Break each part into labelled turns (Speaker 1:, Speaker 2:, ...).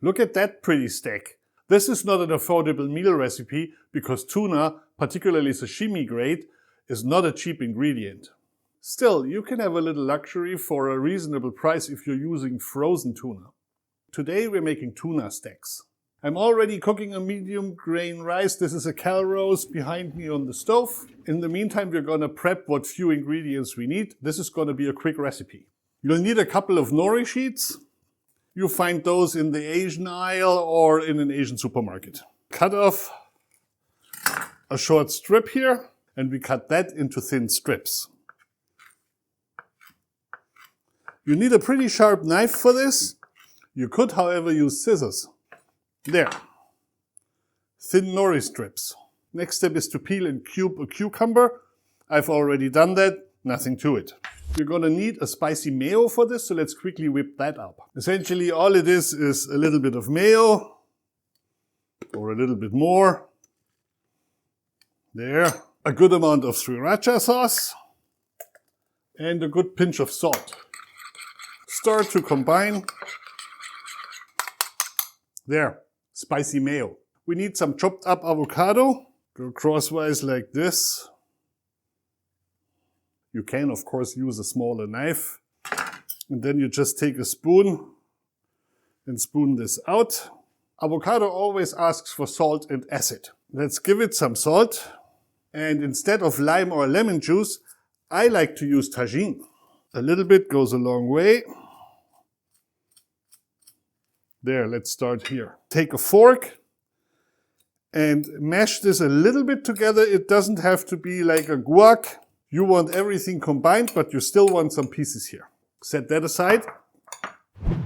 Speaker 1: Look at that pretty stack. This is not an affordable meal recipe because tuna, particularly sashimi grade, is not a cheap ingredient. Still, you can have a little luxury for a reasonable price if you're using frozen tuna. Today we're making tuna stacks. I'm already cooking a medium grain rice. This is a Calrose behind me on the stove. In the meantime, we're gonna prep what few ingredients we need. This is gonna be a quick recipe. You'll need a couple of nori sheets. You find those in the Asian aisle or in an Asian supermarket. Cut off a short strip here, and we cut that into thin strips. You need a pretty sharp knife for this. You could, however, use scissors. There. Thin nori strips. Next step is to peel and cube a cucumber. I've already done that, nothing to it. You're gonna need a spicy mayo for this, so let's quickly whip that up. Essentially all it is a little bit of mayo, or a little bit more. There. A good amount of sriracha sauce, and a good pinch of salt. Stir to combine. There, spicy mayo. We need some chopped up avocado. Go crosswise like this. You can, of course, use a smaller knife. And then you just take a spoon and spoon this out. Avocado always asks for salt and acid. Let's give it some salt. And instead of lime or lemon juice, I like to use Tajin. A little bit goes a long way. There, let's start here. Take a fork and mash this a little bit together. It doesn't have to be like a guac. You want everything combined, but you still want some pieces here. Set that aside.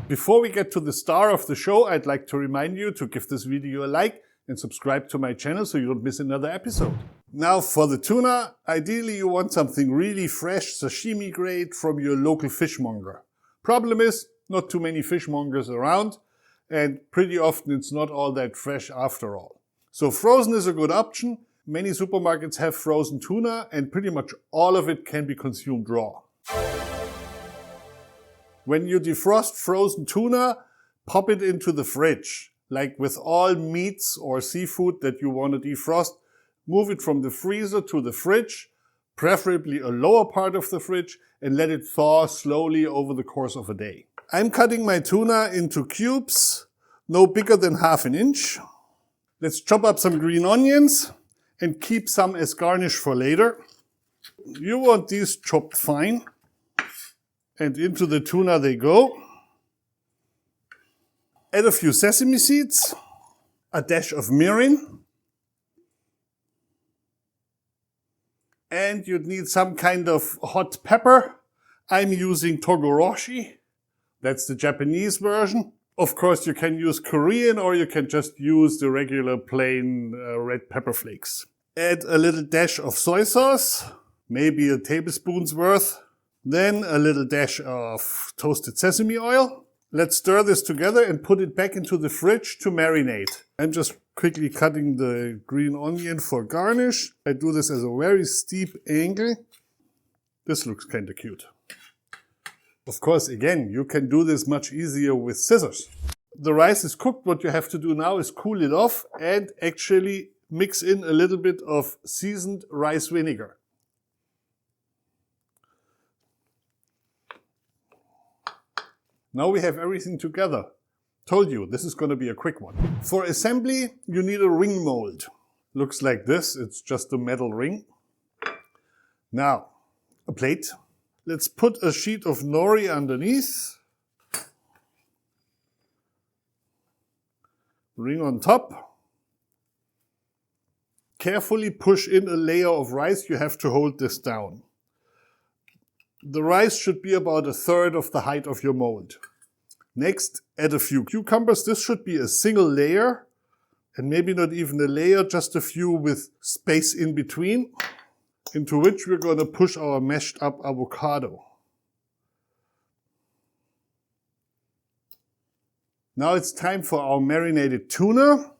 Speaker 1: Before we get to the star of the show, I'd like to remind you to give this video a like and subscribe to my channel so you don't miss another episode. Now for the tuna, ideally you want something really fresh, sashimi grade from your local fishmonger. Problem is, not too many fishmongers around, and pretty often it's not all that fresh after all. So frozen is a good option. Many supermarkets have frozen tuna, and pretty much all of it can be consumed raw. When you defrost frozen tuna, pop it into the fridge. Like with all meats or seafood that you want to defrost, move it from the freezer to the fridge, preferably a lower part of the fridge, and let it thaw slowly over the course of a day. I'm cutting my tuna into cubes, no bigger than ½ an inch. Let's chop up some green onions and keep some as garnish for later. You want these chopped fine. And into the tuna they go. Add a few sesame seeds, a dash of mirin, and you'd need some kind of hot pepper. I'm using Togarashi. That's the Japanese version. Of course, you can use Korean or you can just use the regular plain red pepper flakes. Add a little dash of soy sauce, maybe a tablespoon's worth. Then a little dash of toasted sesame oil. Let's stir this together and put it back into the fridge to marinate. I'm just quickly cutting the green onion for garnish. I do this as a very steep angle. This looks kind of cute. Of course, again, you can do this much easier with scissors. The rice is cooked. What you have to do now is cool it off and actually mix in a little bit of seasoned rice vinegar. Now we have everything together. Told you, this is going to be a quick one. For assembly, you need a ring mold. Looks like this. It's just a metal ring. Now, a plate. Let's put a sheet of nori underneath. Ring on top. Carefully push in a layer of rice. You have to hold this down. The rice should be about 1/3 of the height of your mold. Next, add a few cucumbers. This should be a single layer, and maybe not even a layer, just a few with space in between, into which we're going to push our mashed up avocado. Now it's time for our marinated tuna.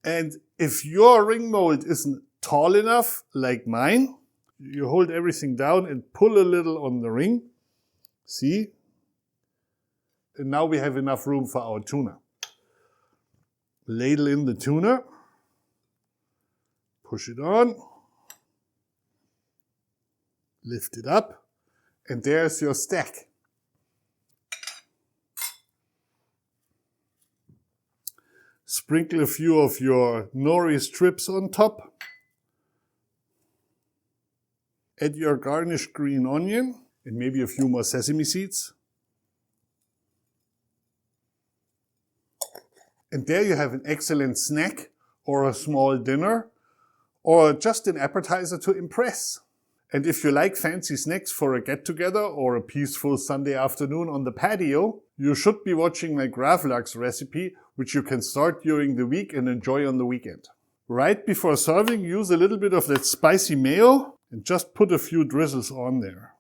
Speaker 1: And if your ring mold isn't tall enough, like mine, you hold everything down and pull a little on the ring. See? And now we have enough room for our tuna. Ladle in the tuna. Push it on. Lift it up. And there's your stack. Sprinkle a few of your nori strips on top. Add your garnished green onion and maybe a few more sesame seeds. And there you have an excellent snack or a small dinner or just an appetizer to impress. And if you like fancy snacks for a get-together or a peaceful Sunday afternoon on the patio, you should be watching my gravlax recipe, which you can start during the week and enjoy on the weekend. Right before serving, use a little bit of that spicy mayo and just put a few drizzles on there.